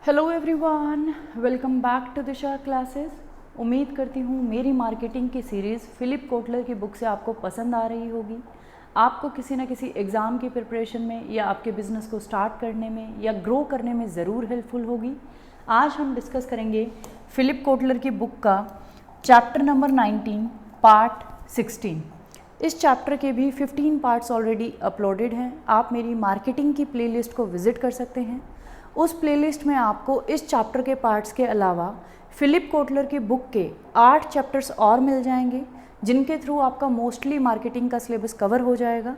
Hello everyone, welcome back to Disha classes. उम्मीद करती हूँ मेरी मार्केटिंग की सीरीज़ फिलिप कोटलर की बुक से आपको पसंद आ रही होगी। आपको किसी न किसी एग्ज़ाम की प्रिपरेशन में या आपके बिज़नेस को स्टार्ट करने में या ग्रो करने में ज़रूर हेल्पफुल होगी। आज हम डिस्कस करेंगे फिलिप कोटलर की बुक का चैप्टर नंबर 19 पार्ट 16। इस चैप्टर के भी 15 पार्ट्स ऑलरेडी अपलोडेड हैं। आप मेरी मार्केटिंग की प्लेलिस्ट को विज़िट कर सकते हैं। उस प्लेलिस्ट में आपको इस चैप्टर के पार्ट्स के अलावा फिलिप कोटलर की बुक के 8 चैप्टर्स और मिल जाएंगे, जिनके थ्रू आपका मोस्टली मार्केटिंग का सिलेबस कवर हो जाएगा।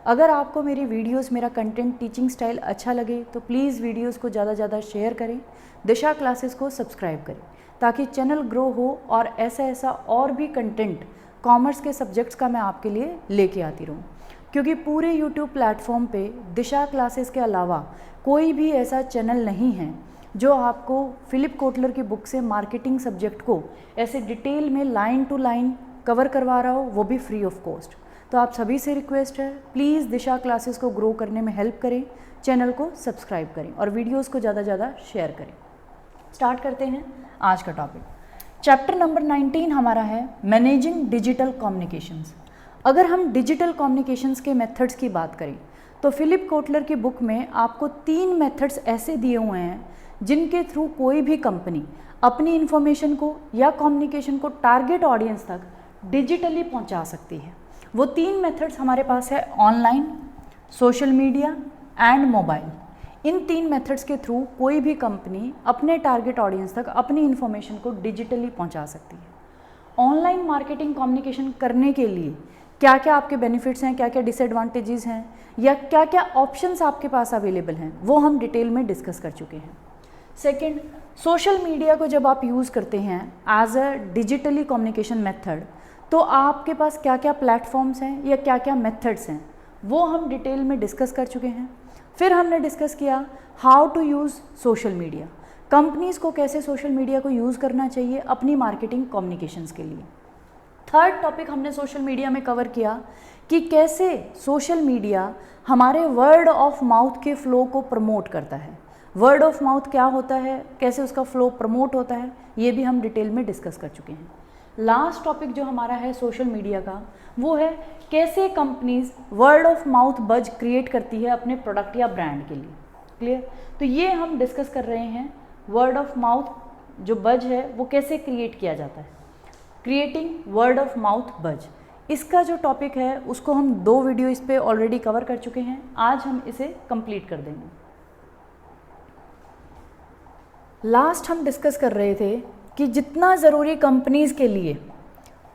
अगर आपको मेरी वीडियोस, मेरा कंटेंट, टीचिंग स्टाइल अच्छा लगे तो प्लीज़ वीडियोस को ज़्यादा से ज़्यादा शेयर करें, दिशा क्लासेस को सब्सक्राइब करें, ताकि चैनल ग्रो हो और ऐसा और भी कंटेंट कॉमर्स के सब्जेक्ट्स का मैं आपके लिए लेके आती रहूँ। क्योंकि पूरे यूट्यूब प्लेटफॉर्म पे दिशा क्लासेस के अलावा कोई भी ऐसा चैनल नहीं है जो आपको फिलिप कोटलर की बुक से मार्केटिंग सब्जेक्ट को ऐसे डिटेल में लाइन टू लाइन कवर करवा रहा हो, वो भी फ्री ऑफ कॉस्ट। तो आप सभी से रिक्वेस्ट है, प्लीज़ दिशा क्लासेस को ग्रो करने में हेल्प करें, चैनल को सब्सक्राइब करें और वीडियोज़ को ज़्यादा से ज़्यादा शेयर करें। स्टार्ट करते हैं आज का टॉपिक। चैप्टर नंबर 19 हमारा है मैनेजिंग डिजिटल कम्युनिकेशंस। अगर हम डिजिटल कम्युनिकेशंस के मेथड्स की बात करें तो फिलिप कोटलर की बुक में आपको 3 मेथड्स ऐसे दिए हुए हैं जिनके थ्रू कोई भी कंपनी अपनी इन्फॉर्मेशन को या कम्युनिकेशन को टारगेट ऑडियंस तक डिजिटली पहुंचा सकती है। वो 3 मेथड्स हमारे पास है online, social media and mobile. In 3 methods के थ्रू कोई भी कंपनी अपने टारगेट ऑडियंस तक अपनी इन्फॉर्मेशन को डिजिटली पहुंचा सकती है। ऑनलाइन मार्केटिंग कम्युनिकेशन करने के लिए क्या क्या आपके बेनिफिट्स हैं, क्या क्या डिसएडवांटेजेस हैं या क्या क्या ऑप्शंस आपके पास अवेलेबल हैं, वो हम डिटेल में डिस्कस कर चुके हैं। सेकंड, सोशल मीडिया को जब आप यूज़ करते हैं as a digitally communication method, तो आपके पास क्या क्या प्लेटफॉर्म्स हैं या क्या क्या मेथड्स हैं, वो हम डिटेल में डिस्कस कर चुके हैं। फिर हमने डिस्कस किया how to use social media, companies को कैसे सोशल मीडिया को यूज़ करना चाहिए अपनी मार्केटिंग कम्युनिकेशंस के लिए। थर्ड टॉपिक हमने सोशल मीडिया में कवर किया कि कैसे सोशल मीडिया हमारे वर्ड ऑफ माउथ के फ्लो को प्रमोट करता है। वर्ड ऑफ माउथ क्या होता है, कैसे उसका फ्लो प्रमोट होता है, ये भी हम डिटेल में डिस्कस कर चुके हैं। लास्ट टॉपिक जो हमारा है सोशल मीडिया का, वो है कैसे कंपनीज वर्ड ऑफ माउथ बज क्रिएट करती है अपने प्रोडक्ट या ब्रांड के लिए। क्लियर? तो ये हम डिस्कस कर रहे हैं वर्ड ऑफ माउथ जो बज है वो कैसे क्रिएट किया जाता है, क्रिएटिंग वर्ड ऑफ माउथ बज। इसका जो टॉपिक है उसको हम 2 वीडियो इस पे ऑलरेडी कवर कर चुके हैं, आज हम इसे कंप्लीट कर देंगे। लास्ट हम डिस्कस कर रहे थे कि जितना ज़रूरी कंपनीज़ के लिए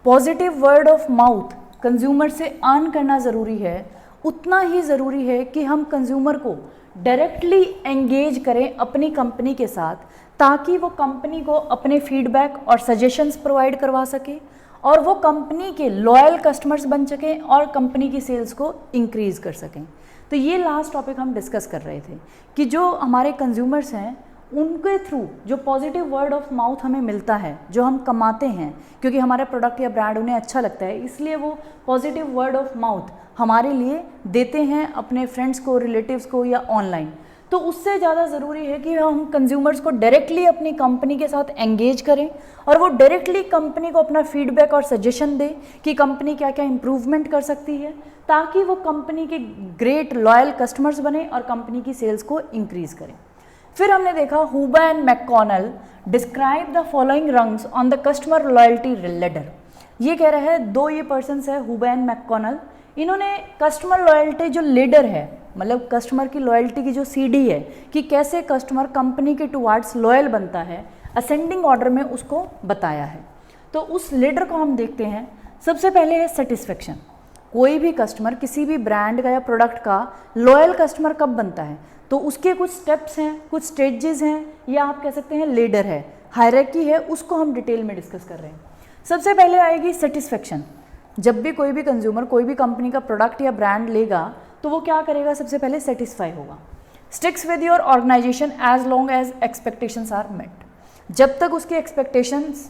positive word of mouth consumer से अर्न करना ज़रूरी है, उतना ही ज़रूरी है कि हम कंज्यूमर को डायरेक्टली एंगेज करें अपनी कंपनी के साथ, ताकि वो कंपनी को अपने फीडबैक और सजेशंस प्रोवाइड करवा सके और वो कंपनी के लॉयल कस्टमर्स बन सकें और कंपनी की सेल्स को इंक्रीज़ कर सकें। तो ये लास्ट टॉपिक हम डिस्कस कर रहे थे कि जो हमारे कंज्यूमर्स हैं उनके थ्रू जो पॉजिटिव वर्ड ऑफ माउथ हमें मिलता है, जो हम कमाते हैं क्योंकि हमारा प्रोडक्ट या ब्रांड उन्हें अच्छा लगता है, इसलिए वो पॉजिटिव वर्ड ऑफ माउथ हमारे लिए देते हैं अपने फ्रेंड्स को, रिलेटिव्स को या ऑनलाइन। तो उससे ज़्यादा ज़रूरी है कि हम कंज्यूमर्स को डायरेक्टली अपनी कंपनी के साथ एंगेज करें और वो डायरेक्टली कंपनी को अपना फीडबैक और सजेशन दे कि कंपनी क्या क्या इम्प्रूवमेंट कर सकती है, ताकि वो कंपनी के ग्रेट लॉयल कस्टमर्स बने और कंपनी की सेल्स को इंक्रीज़ करें। फिर हमने देखा Huba and McConnell describe the following rungs on the customer loyalty ladder. ये कह रहे हैं 2 ये पर्सन्स है हुबा एंड मैककॉनल, इन्होंने कस्टमर लॉयल्टी जो लीडर है, मतलब कस्टमर की लॉयल्टी की जो सीढ़ी है कि कैसे कस्टमर कंपनी के टुवार्ड्स लॉयल बनता है, असेंडिंग ऑर्डर में उसको बताया है। तो उस लीडर को हम देखते हैं। सबसे पहले है सेटिस्फेक्शन। कोई भी कस्टमर किसी भी ब्रांड का या प्रोडक्ट का लॉयल कस्टमर कब बनता है, तो उसके कुछ स्टेप्स हैं, कुछ स्टेजेस हैं, या आप कह सकते हैं लीडर है, हायरार्की है, उसको हम डिटेल में डिस्कस कर रहे हैं। सबसे पहले आएगी सेटिस्फेक्शन। जब भी कोई भी कंज्यूमर कोई भी कंपनी का प्रोडक्ट या ब्रांड लेगा तो वो क्या करेगा, सबसे पहले सेटिस्फाई होगा। Sticks with your organization as long as expectations are met. जब तक उसके एक्सपेक्टेशंस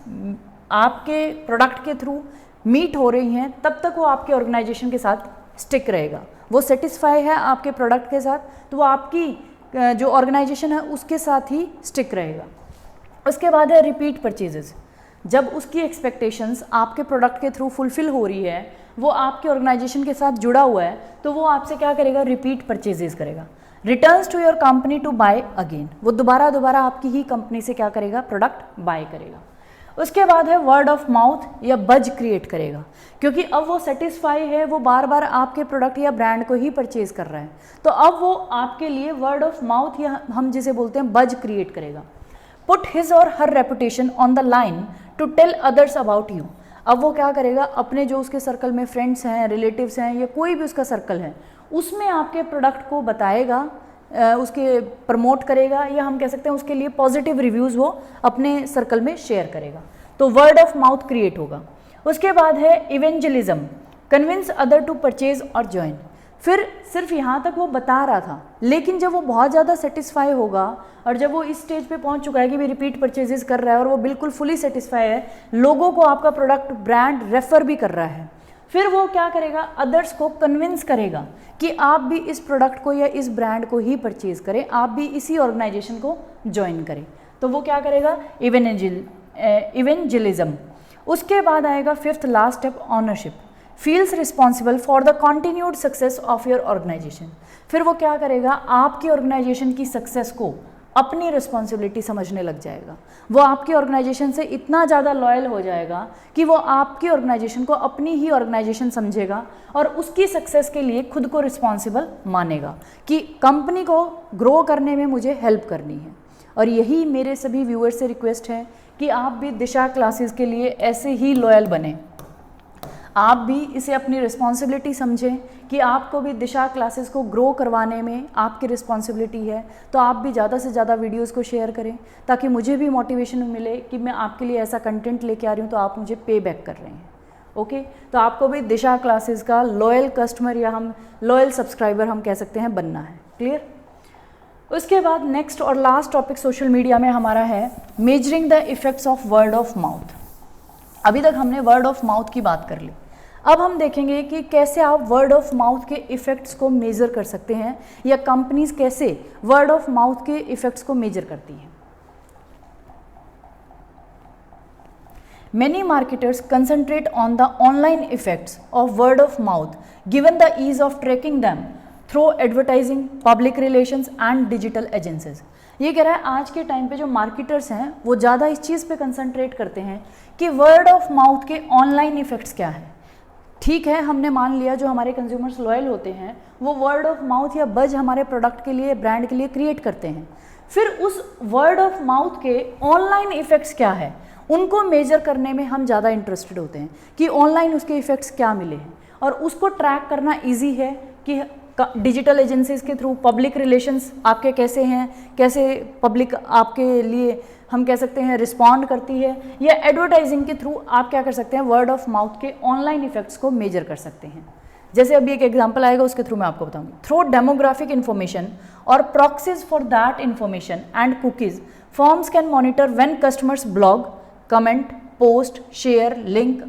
आपके प्रोडक्ट के थ्रू मीट हो रही हैं तब तक वो आपके ऑर्गेनाइजेशन के साथ स्टिक रहेगा। वो सेटिस्फाई है आपके प्रोडक्ट के साथ तो वो आपकी जो ऑर्गेनाइजेशन है उसके साथ ही स्टिक रहेगा। उसके बाद है रिपीट परचेजेस। जब उसकी एक्सपेक्टेशंस आपके प्रोडक्ट के थ्रू फुलफिल हो रही है, वो आपके ऑर्गेनाइजेशन के साथ जुड़ा हुआ है, तो वो आपसे क्या करेगा, रिपीट परचेजेस करेगा। Returns to your company to buy again, वो दोबारा आपकी ही कंपनी से क्या करेगा, प्रोडक्ट बाय करेगा। उसके बाद है वर्ड ऑफ माउथ या बज क्रिएट करेगा, क्योंकि अब वो सेटिस्फाई है, वो बार बार आपके प्रोडक्ट या ब्रांड को ही परचेज कर रहा है, तो अब वो आपके लिए वर्ड ऑफ माउथ या हम जिसे बोलते हैं बज क्रिएट करेगा। Put his or her reputation on the line to tell others about you. अब वो क्या करेगा, अपने जो उसके सर्कल में फ्रेंड्स हैं, रिलेटिव्स हैं, या कोई भी उसका सर्कल है, उसमें आपके प्रोडक्ट को बताएगा, उसके प्रमोट करेगा, या हम कह सकते हैं उसके लिए पॉजिटिव रिव्यूज़ वो अपने सर्कल में शेयर करेगा। तो वर्ड ऑफ माउथ क्रिएट होगा। उसके बाद है evangelism, convince other to purchase और ज्वाइन। फिर सिर्फ यहाँ तक वो बता रहा था, लेकिन जब वो बहुत ज़्यादा सेटिस्फाई होगा और जब वो इस स्टेज पे पहुँच चुका है कि भी रिपीट परचेजेस कर रहा है और वो बिल्कुल फुली सेटिस्फाई है, लोगों को आपका प्रोडक्ट ब्रांड रेफ़र भी कर रहा है, फिर वो क्या करेगा, अदर्स को कन्विंस करेगा कि आप भी इस प्रोडक्ट को या इस ब्रांड को ही परचेज करें, आप भी इसी ऑर्गेनाइजेशन को ज्वाइन करें। तो वो क्या करेगा, इवेंजलिज्म। उसके बाद आएगा fifth last step, ownership. Feels responsible for the continued success of your organization. फिर वो क्या करेगा, आपकी ऑर्गेनाइजेशन की सक्सेस को अपनी रिस्पॉन्सिबिलिटी समझने लग जाएगा। वो आपकी ऑर्गेनाइजेशन से इतना ज़्यादा लॉयल हो जाएगा कि वो आपकी ऑर्गेनाइजेशन को अपनी ही ऑर्गेनाइजेशन समझेगा और उसकी सक्सेस के लिए खुद को रिस्पॉन्सिबल मानेगा कि कंपनी को ग्रो करने में मुझे हेल्प करनी है। और यही मेरे सभी व्यूअर्स से रिक्वेस्ट है कि आप भी दिशा क्लासेस के लिए ऐसे ही लॉयल बने, आप भी इसे अपनी रिस्पॉन्सिबिलिटी समझें कि आपको भी दिशा क्लासेस को ग्रो करवाने में आपकी रिस्पॉन्सिबिलिटी है। तो आप भी ज़्यादा से ज़्यादा वीडियोस को शेयर करें ताकि मुझे भी मोटिवेशन मिले कि मैं आपके लिए ऐसा कंटेंट लेके आ रही हूँ तो आप मुझे पे बैक कर रहे हैं। ओके, तो आपको भी दिशा क्लासेस का लॉयल कस्टमर या हम लॉयल सब्सक्राइबर हम कह सकते हैं बनना है। क्लियर? उसके बाद नेक्स्ट और लास्ट टॉपिक सोशल मीडिया में हमारा है measuring the effects of word of mouth. अभी तक हमने वर्ड ऑफ माउथ की बात कर ली, अब हम देखेंगे कि कैसे आप वर्ड ऑफ माउथ के इफ़ेक्ट्स को मेज़र कर सकते हैं या कंपनीज कैसे वर्ड ऑफ माउथ के इफ़ेक्ट्स को मेज़र करती हैं। Many marketers concentrate on the online effects of word of mouth given the ease of tracking them through advertising, public relations and digital agencies। ये कह रहा है आज के टाइम पे जो मार्केटर्स हैं वो ज़्यादा इस चीज़ पे कंसंट्रेट करते हैं कि वर्ड ऑफ माउथ के ऑनलाइन इफ़ेक्ट्स क्या हैं। ठीक है, हमने मान लिया जो हमारे कंज्यूमर्स लॉयल होते हैं वो वर्ड ऑफ माउथ या बज हमारे प्रोडक्ट के लिए, ब्रांड के लिए क्रिएट करते हैं। फिर उस वर्ड ऑफ माउथ के ऑनलाइन इफ़ेक्ट्स क्या है उनको मेजर करने में हम ज़्यादा इंटरेस्टेड होते हैं कि ऑनलाइन उसके इफ़ेक्ट्स क्या मिले हैं, और उसको ट्रैक करना ईजी है कि डिजिटल एजेंसीज़ के थ्रू पब्लिक रिलेशंस आपके कैसे हैं, कैसे पब्लिक आपके लिए हम कह सकते हैं रिस्पॉन्ड करती है, या एडवर्टाइजिंग के थ्रू आप क्या कर सकते हैं वर्ड ऑफ माउथ के ऑनलाइन इफ़ेक्ट्स को मेजर कर सकते हैं। जैसे अभी एक एग्जांपल आएगा उसके थ्रू मैं आपको बताऊंगी। थ्रू डेमोग्राफिक इन्फॉर्मेशन और proxies for that information and cookies firms can monitor when customers blog, comment, post, share, link,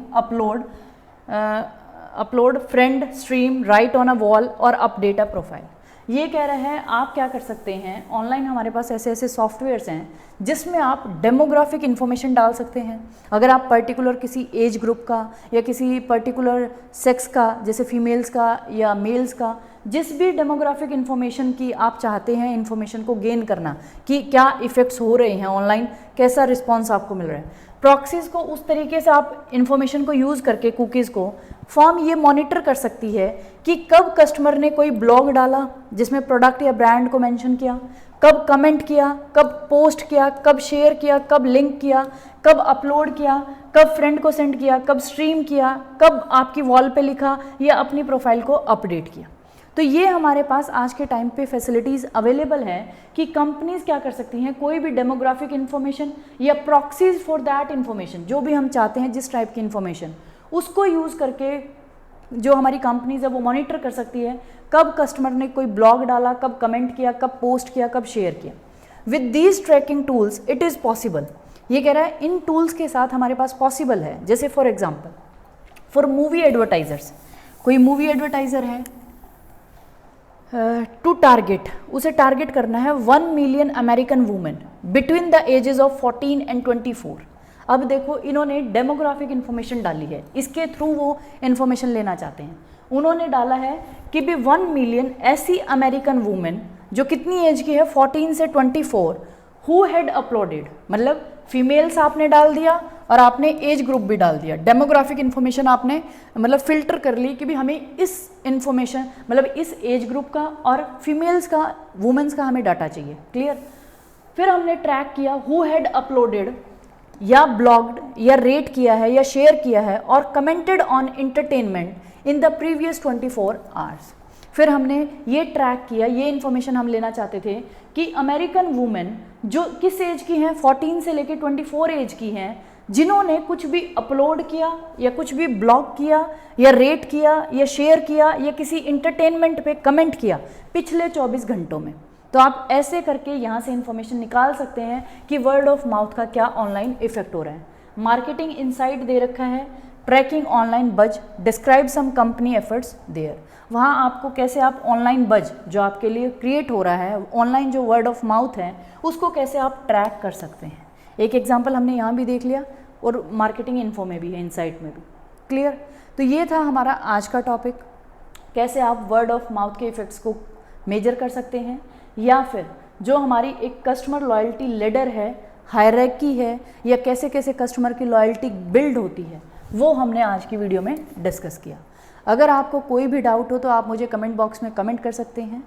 upload, friend, stream, right on a wall और अपडेट अ प्रोफाइल। ये कह रहे हैं आप क्या कर सकते हैं, ऑनलाइन हमारे पास ऐसे ऐसे सॉफ्टवेयर्स हैं जिसमें आप डेमोग्राफिक इन्फॉर्मेशन डाल सकते हैं। अगर आप पर्टिकुलर किसी एज ग्रुप का या किसी पर्टिकुलर सेक्स का, जैसे फीमेल्स का या मेल्स का, जिस भी डेमोग्राफिक इन्फॉर्मेशन की आप चाहते हैं इन्फॉर्मेशन को गेन करना कि क्या इफ़ेक्ट्स हो रहे हैं ऑनलाइन, कैसा रिस्पॉन्स आपको मिल रहा है, प्रॉक्सीज़ को उस तरीके से आप इन्फॉर्मेशन को यूज़ करके कुकीज़ को फर्म ये मॉनिटर कर सकती है कि कब कस्टमर ने कोई ब्लॉग डाला जिसमें प्रोडक्ट या ब्रांड को मेंशन किया, कब कमेंट किया, कब पोस्ट किया, कब शेयर किया, कब लिंक किया, कब अपलोड किया, कब फ्रेंड को सेंड किया, कब स्ट्रीम किया, कब आपकी वॉल पे लिखा या अपनी प्रोफाइल को अपडेट किया। तो ये हमारे पास आज के टाइम पे फैसिलिटीज़ अवेलेबल हैं कि कंपनीज़ क्या कर सकती हैं, कोई भी डेमोग्राफिक इन्फॉर्मेशन या प्रॉक्सीज फॉर दैट इन्फॉर्मेशन, जो भी हम चाहते हैं जिस टाइप की इन्फॉर्मेशन, उसको यूज़ करके जो हमारी कंपनीज़ है वो मॉनिटर कर सकती है कब कस्टमर ने कोई ब्लॉग डाला, कब कमेंट किया, कब पोस्ट किया, कब शेयर किया। With these tracking tools it is possible, ये कह रहा है इन टूल्स के साथ हमारे पास पॉसिबल है। जैसे for example for movie advertisers, कोई मूवी एडवर्टाइज़र है, टू टारगेट, उसे टारगेट करना है 1 million American women between the ages of 14 and 24। अब देखो इन्होंने डेमोग्राफिक इन्फॉर्मेशन डाली है, इसके थ्रू वो इन्फॉर्मेशन लेना चाहते हैं। उन्होंने डाला है कि भी 1 मिलियन ऐसी अमेरिकन वुमेन जो कितनी एज की है 14 से 24 हु हैड अपलोडेड, मतलब फीमेल्स आपने डाल दिया और आपने एज ग्रुप भी डाल दिया, डेमोग्राफिक इन्फॉर्मेशन आपने मतलब फिल्टर कर ली कि भी हमें इस इन्फॉर्मेशन मतलब इस एज ग्रुप का और फीमेल्स का वुमेन्स का हमें डाटा चाहिए। क्लियर। फिर हमने ट्रैक किया हु हैड अपलोडेड या ब्लॉग्ड या रेट किया है या शेयर किया है और commented on entertainment in the previous 24 hours. फिर हमने ये ट्रैक किया, ये इन्फॉर्मेशन हम लेना चाहते थे कि अमेरिकन वुमेन जो किस एज की हैं 14 से लेकर 24 एज की हैं, जिन्होंने कुछ भी अपलोड किया या कुछ भी ब्लॉग किया या रेट किया या शेयर किया या किसी इंटरटेनमेंट पे कमेंट किया पिछले 24 घंटों में। तो आप ऐसे करके यहाँ से इन्फॉर्मेशन निकाल सकते हैं कि वर्ड ऑफ माउथ का क्या ऑनलाइन इफेक्ट हो रहा है। मार्केटिंग इनसाइट दे रखा है, tracking online buzz, describe some company efforts there. वहाँ आपको कैसे आप ऑनलाइन बज जो आपके लिए क्रिएट हो रहा है, ऑनलाइन जो वर्ड ऑफ माउथ है उसको कैसे आप ट्रैक कर सकते हैं। एक एग्जांपल हमने यहाँ भी देख लिया और मार्केटिंग इन्फो में भी है, इनसाइट में भी। क्लियर। तो ये था हमारा आज का टॉपिक, कैसे आप वर्ड ऑफ माउथ के इफेक्ट्स को मेजर कर सकते हैं, या फिर जो हमारी एक कस्टमर लॉयल्टी लेडर है, हायरार्की है, या कैसे कैसे कस्टमर की लॉयल्टी बिल्ड होती है, वो हमने आज की वीडियो में डिस्कस किया। अगर आपको कोई भी डाउट हो तो आप मुझे कमेंट बॉक्स में कमेंट कर सकते हैं।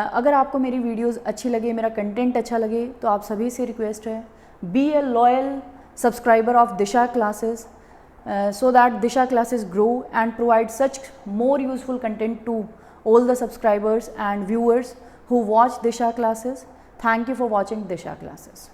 अगर आपको मेरी वीडियोस अच्छी लगे, मेरा कंटेंट अच्छा लगे, तो आप सभी से रिक्वेस्ट है, be a loyal subscriber of Disha classes so that Disha classes grow and provide such more useful content to all the subscribers and viewers who watch Disha classes. Thank you for watching Disha classes.